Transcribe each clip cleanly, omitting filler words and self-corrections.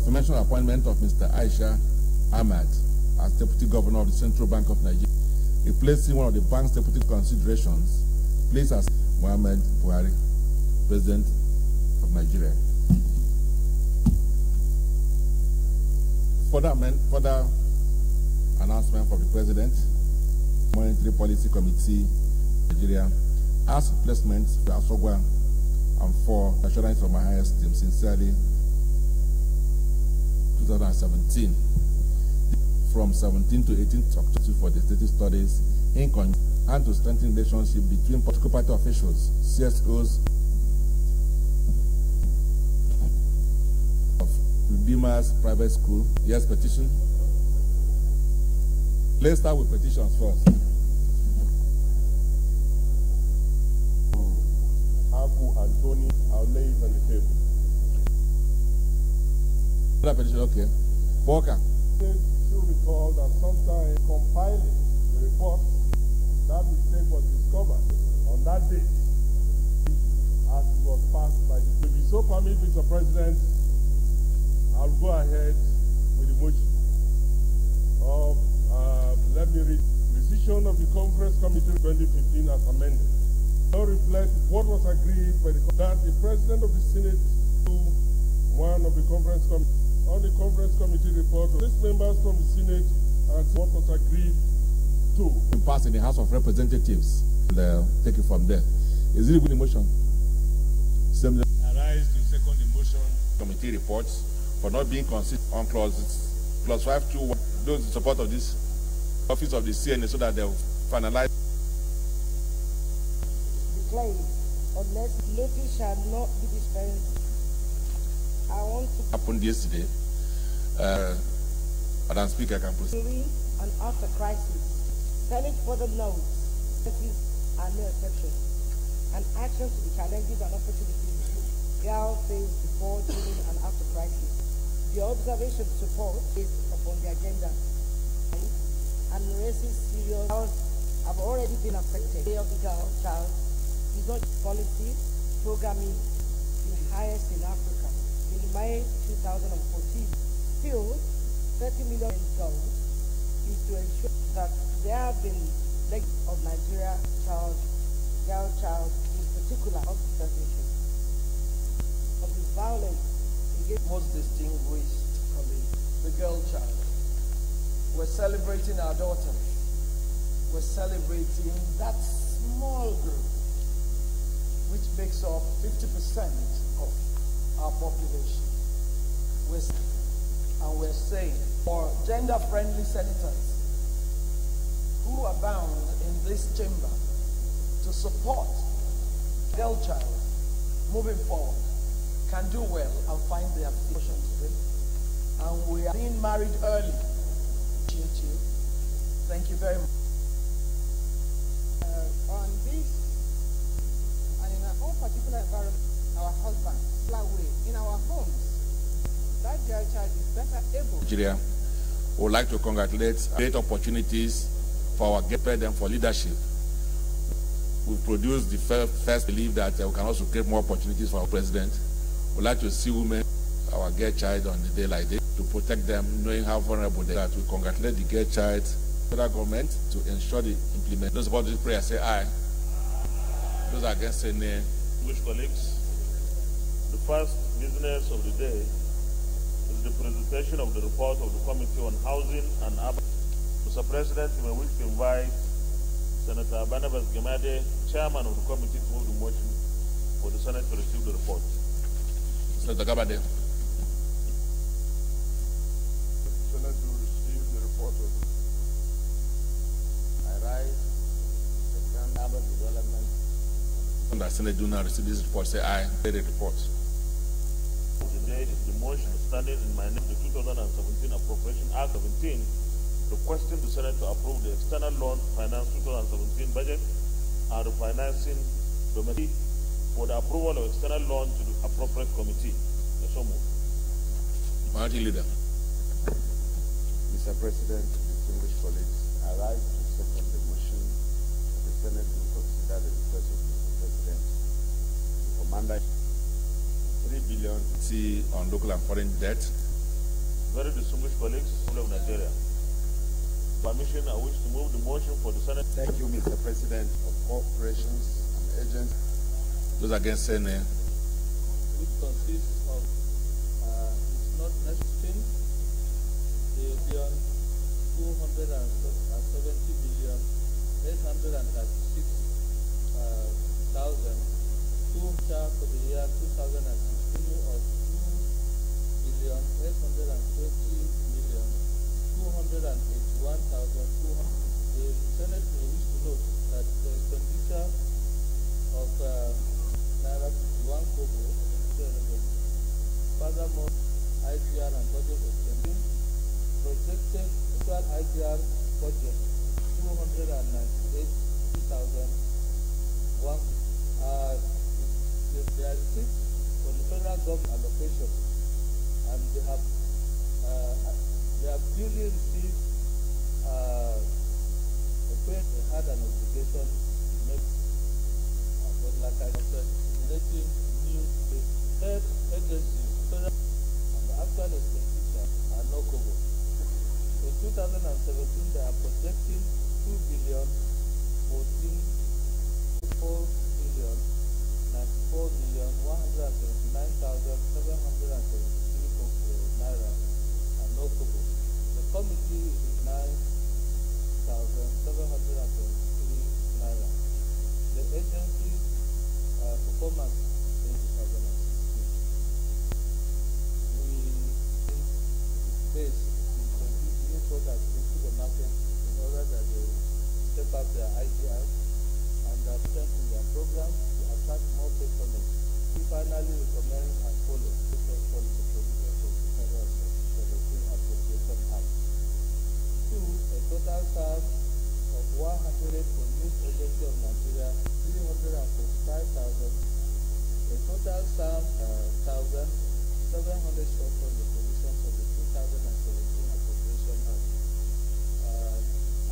confirmation appointment of Mr. Aisha Ahmad as Deputy Governor of the Central Bank of Nigeria, replacing one of the bank's deputy considerations, placed as Muhammad Buhari, President of Nigeria. Further announcement from the President, Monetary Policy Committee, Nigeria, as replacements for Asogwa and for assurance of my highest esteem, sincerely, 2017. From 17 to 18 October for the status studies in and to strengthen relationship between political party officials, CSOs of Redeemers Private School. Yes, petition. Let's start with petitions first. Abu and Tony, I'll lay it on the table. Another petition, okay. Walker. You recall that sometime compiling the report, that mistake was discovered on that date as it was passed by the If you so permit, Mr. President, I'll go ahead with the motion of, let me read, decision of the Conference Committee 2015 as amended. Now reflect what was agreed by that the President of the Senate to one of the Conference Committee on the Conference Committee report of 6 members from the Senate and what was agreed to. Passed in the House of Representatives. And, take it from there. Is it a good motion? Arise to second the motion. Committee reports for not being consistent on clauses plus 521. Those in support of this office of the CNA so that they'll finalize. Declared, unless notice shall not be dispensed. I want to happened yesterday. Madam Speaker, I can proceed. And after crisis, Senate further notes cases are no exception, and actions to the challenges and opportunities girls face before, during, and after crisis. The observation support is upon the agenda, and raises serious have already been affected. The day of the girl child is not policy programming the highest in Africa. In May 2014, still 30 million goal is to ensure that there have been legs of Nigeria girl child, in particular observation of the violence against most distinguished colleagues, the girl child. We're celebrating our daughters. We're celebrating that small group which makes up 50% of our population. We're saying for gender-friendly senators who abound in this chamber to support girl child moving forward can do well and find their portion today. And we are being married early. Thank you very much. on this, and in our own particular environment, our husbands, way, in our homes, that girl child is better able. Nigeria would like to congratulate great opportunities for our prepare them for leadership. We've produced the first belief that we can also create more opportunities for our president. We'd like to see women, our girl child, on the day like this, to protect them, knowing how vulnerable they are. We congratulate the girl child, federal government, to ensure the implementation. Those about this prayer say aye. Those against say nay. Distinguished colleagues, the first business of the day is the presentation of the report of the Committee on Housing and Urban. Mr. President, you may wish to invite Senator Barnabas Gemade, Chairman of the Committee, to move the motion for the Senate to receive the report. Senator Gabade. Senate to receive the report of. I rise the Grand Urban Development. The Senate do not receive this report, say aye. Say the report. Today is the motion standing in my name, the 2017 Appropriation Act 17, requesting the Senate to approve the external loan finance 2017 budget and refinancing domestic for the approval of external loan to the appropriate committee. So moved. Minority Leader. Mr. President, distinguished colleagues, I rise to second the motion of the Senate to consider the request of Mr. President to command 3 billion See on local and foreign debt Very distinguished colleagues of Nigeria. Permission, I wish to move the motion for the Senate. Thank you, Mr. President of corporations and agents. Those against say nay. Which consists of it's not necessary billion 270 billion 836 thousand for the year 2016 of 2 billion 820 million 281,200. The Senate may wish to note that the expenditure of Naira 51 kobo. Furthermore, IGR and budget extending projected total IGR budget 298,001. They are received from the federal government allocation, and they have duly received they had an obligation to make, but like I said, relating new third agencies, federal, and the actual expenditure are no cover. In 2017, they are projecting 2 billion 94 billion 94 million 179,773 naira and no cover. The committee is 9,773 naira. The agency's performance in 2016. We base the products into the market in order that they step up their IGR and strengthen their programs to attract more patronage. We finally recommend and follow the policy provisions of the Federal 17 Appropriation Act. 2. A total sum of 100 for News Agency of Nigeria, 345,000. A total sum 1,700 short from the provisions of the 2017 Appropriation Act.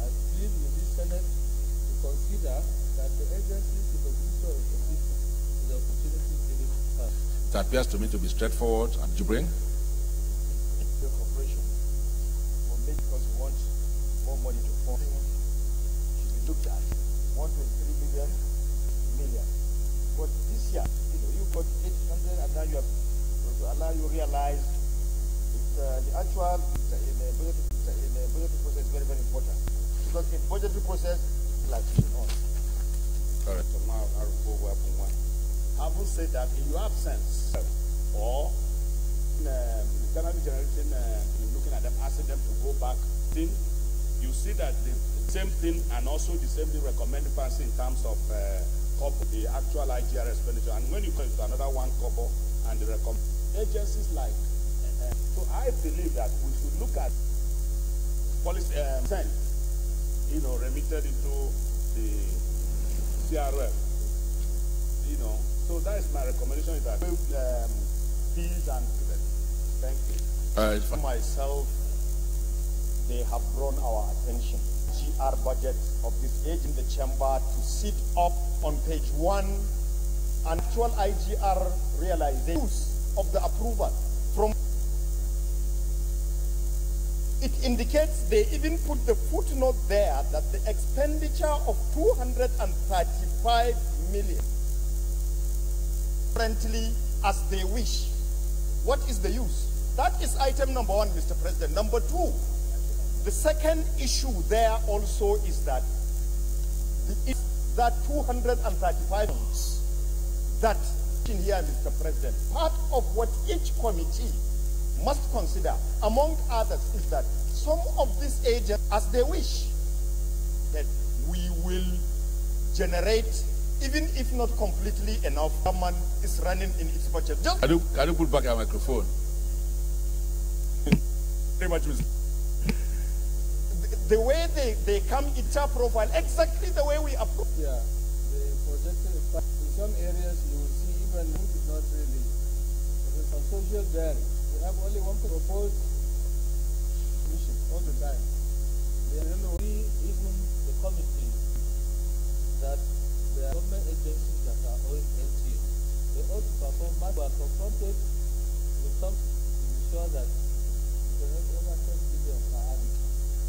I plead with the Senate to consider that the agency should be so opposition to the opportunity given to us. It appears to me to be straightforward. And you bring? The corporation will make, because we want more money to fund, should be looked at 123 million. But this year, you got 800, and now you have to allow you realize the actual in the budgetary process is very, very important. Because in budgetary process, like on. Correct. Having said that, in your absence, or internally generating, looking at them, asking them to go back, you see that the same thing and also the same thing recommended person in terms of the actual IGR expenditure. And when you go to another one couple and the agencies like, so I believe that we should look at policy remitted into the CRF, so that is my recommendation, is that fees and thank you. For myself, they have drawn our attention. GR budget of this age in the chamber to sit up on page 1, and actual IGR realization of the approval from. It indicates, they even put the footnote there, that the expenditure of 235 million currently as they wish. What is the use? That is item number 1, Mr. President. Number 2, the second issue there also is that that 235 that in here, Mr. President, part of what each committee must consider, among others, is that some of these agents, as they wish, that we will generate, even if not completely enough, someone is running in its budget. Just Can you put back our microphone? Very much. the way they come into profile, exactly the way we approve. Yeah, the projected impact in some areas you will see even who did not really. Because on social bearing, we have only one proposed mission all the time. They don't know even the committee that there are government agencies that are owing NTA. They ought to perform, but we are confronted with something to ensure that generate over 10 billion per annum.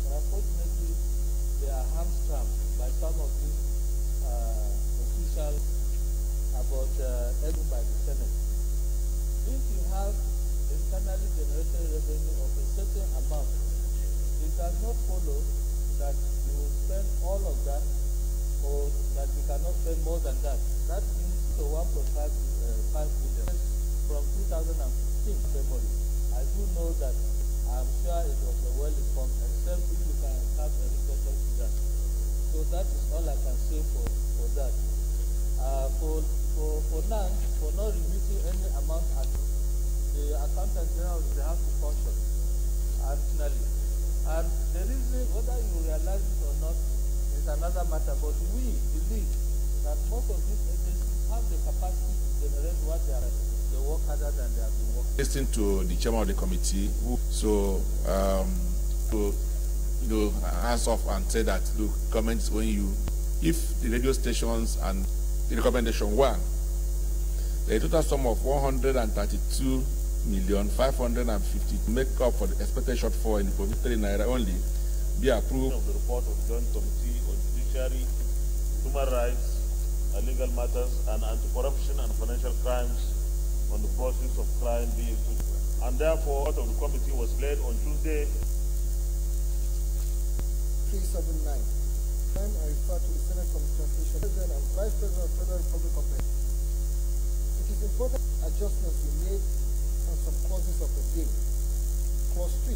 But unfortunately, they are hamstrung by some of these officials about even by the Senate. If you have internally generated revenue of a certain amount, it does not follow that you will spend all of that or that you cannot spend more than that. That means so 1.5 billion. From 2015 February, I do know that I'm sure it was a well-informed, except if you can have a report to that. So that is all I can say for that. For now, for not remitting any amount at the Accountant General, they have to function additionally. And the reason, whether you realize it or not, is another matter. But we believe that most of these agencies have the capacity to generate what they work harder than they have been working. Listen to the chairman of the committee, so to hands off and say that the government is owing you. If the radio stations and the recommendation one, the total sum of 132,550,000 make up for the expected shortfall in the provisional naira only be approved. Of the report of the Joint Committee on Judiciary, Human Rights, Legal Matters, and Anti-Corruption and Financial Crimes on the process of crime being put. And therefore, part of the committee was led on Tuesday. 379. Time I refer to the Senate Committee on President and Vice President of the Federal Republic of Nigeria. It is important adjustments we made on some clauses of the bill. Clause 3.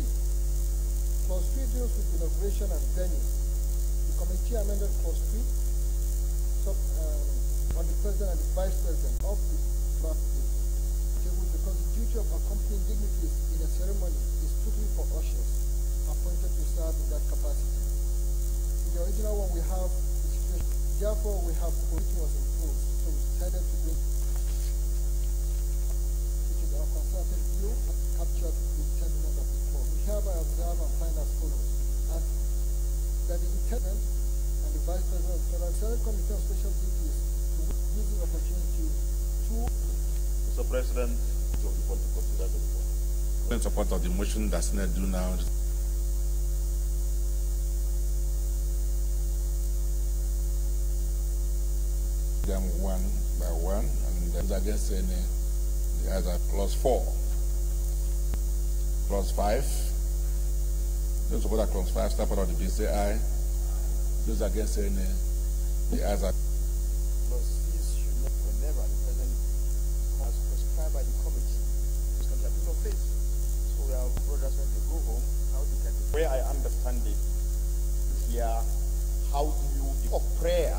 Clause 3 deals with inauguration and venue. The committee amended Clause 3 on the President and the Vice President of the draft bill. Because the duty of accompanying dignitaries in a ceremony is strictly for ushers appointed to serve in that capacity. The original one we have is therefore we have quality was improved, so we decided to bring which is our consulted view captured the intent of the clause. We hereby observe and find as follows: and that the intendant and the Vice President of the Federal Senate Committee on Special Duties to use the opportunity to. Mr. President, to report to consider the report. In support of the motion that Senate do now. Them one by one, and those against any, the ayes are clause 4. Clause 5. Those support that clause 5, step out of the bill, say aye. Those against any, the ayes are. Clause these should not, whenever the President has prescribed by the committee, it's going to be a bill of faith. So our brothers, when they go home, how they can. Where I understand it here, how do you of prayer?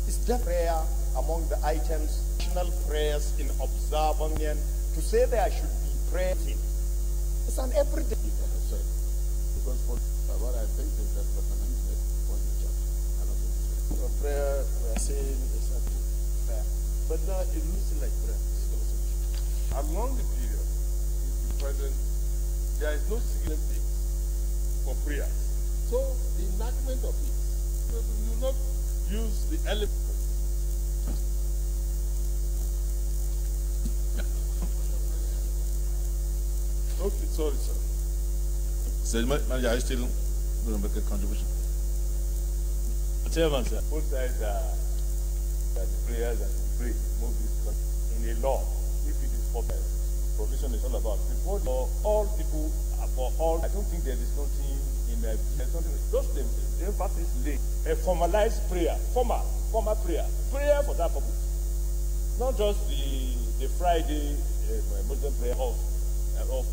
Is that prayer among the items, national prayers in observance, to say there should be prayer? It's an everyday. Because for what I think is that the financial was the church. So prayer, we are saying is a prayer. But now it looks like prayer. Along the period, the present, there is no significant date for prayers. So the enactment of it, you will not use the element. Okay, sorry, sir. So, manager, are you still going to make a contribution? Chairman, sir, both sides are that the prayers that we pray move this country in a law. If it is for provision, is all about before all people, for all. I don't think there is nothing in there's nothing. Just the emphasis laid a formalized prayer, formal prayer for that purpose, not just the Friday Muslim prayer of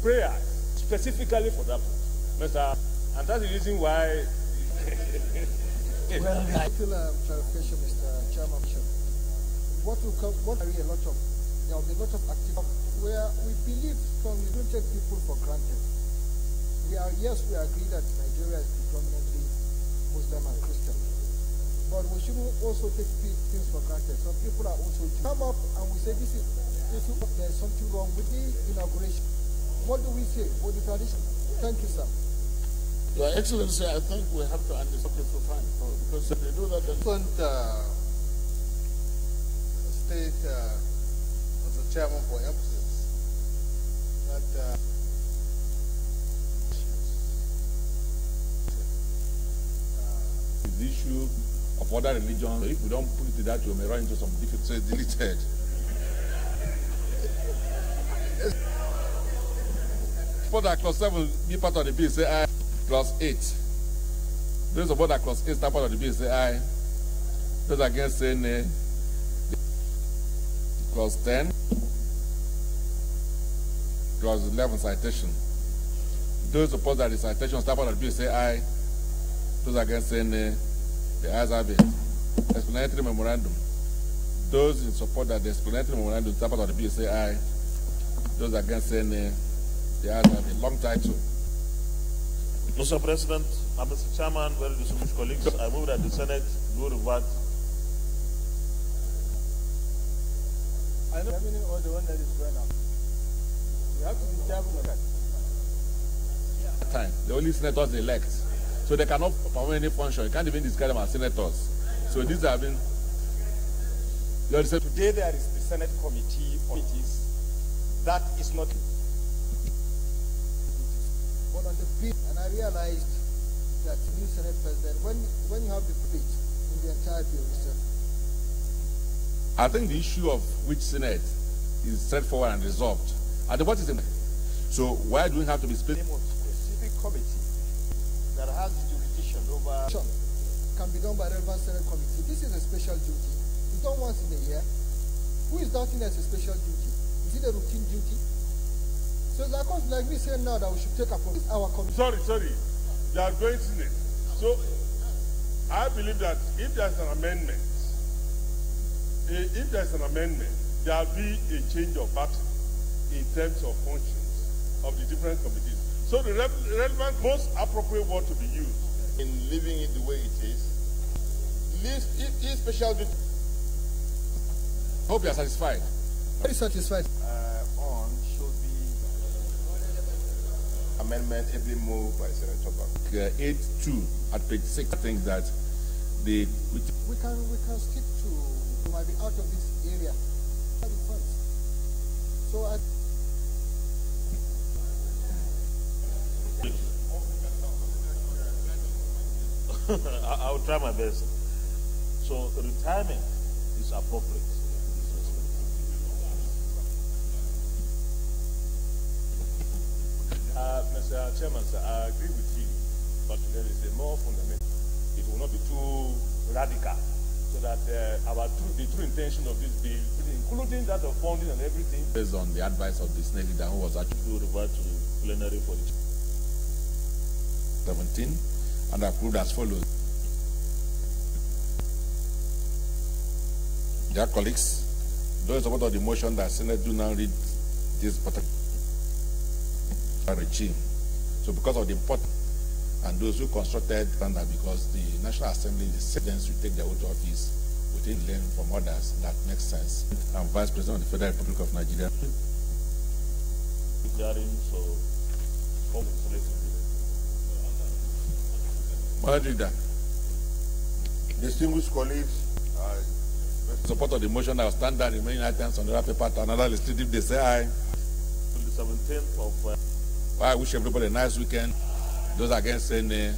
prayer specifically for that purpose, Mr. And that's the reason why. Well, still clarification, Mr. Chairman. What will carry a lot of, there will be a lot of activity where we believe strongly, we don't take people for granted. We agree that Nigeria is predominantly Muslim and Christian, but we shouldn't also take things for granted. Some people are also come up and we say there's something wrong with the inauguration. What do we say for the tradition? Thank you, sir. Your Excellency, I think we have to understand it for fine, because they do that. Different state as a chairman for emphasis that issue of other religions. If we don't put it to that, we may run into some difficulties. So it's deleted. Suppose that clause 7 be part of the bill, say aye. Clause 8. Those suppose that clause 8 start part of the bill, say aye. Those against, say nay. Clause 10. Clause 11, citation. Those suppose that the citation start part of the bill, say aye. Those against, say nay. The ayes have it. Explanatory memorandum. Those in support that the explanatory memorandum start part of the bill, say aye. Those against, say nay. The ayes have a long title. Mr. President, Mr. Chairman, very distinguished colleagues, I move that the Senate do revert. I know all the one that is going up. We have to be careful of that. Time. The only senators elect. So they cannot perform any function. You can't even describe them as senators. So these have been. Today there is the Senate committee on it. That is not. But on the bill, and I realized that new Senate President, when you have the debate in the entire bill, I think the issue of which Senate is straightforward and resolved. And what is it? So why do we have to be specific committee that has jurisdiction over? Can be done by the relevant Senate committee. This is a special duty. It's done once in a year. Who is doubting as a special duty? Is it a routine duty? So it's like me saying now that we should take up our committee. Sorry. You are going to it. So I believe that if there's an amendment, there will be a change of pattern in terms of functions of the different committees. So the relevant, most appropriate word to be used in leaving it the way it is, special duty. Hope you are satisfied. Very satisfied. On should be amendment ably moved by Senator Bak. 8.2 at page 6. I think that we can stick to. We might be out of this area. So I will try my best. So retirement is appropriate. Mr. Chairman, sir, I agree with you, but there is a more fundamental. It will not be too radical, so that the true intention of this bill, including that of funding and everything, based on the advice of the Senate leader who was actually revert to the plenary for the 17 and approved as follows. Dear colleagues, those support of the motion that Senate do now read this particular regime. So because of the importance, and those who constructed standard, because the National Assembly, the citizens will take their oath of office within learn from others, that makes sense. I'm Vice President of the Federal Republic of Nigeria. Distinguished colleagues, support of the motion that will stand down remaining items on the wrap paper to another legislative, they say aye. On the 17th of I wish everybody a nice weekend. Those against saying nay.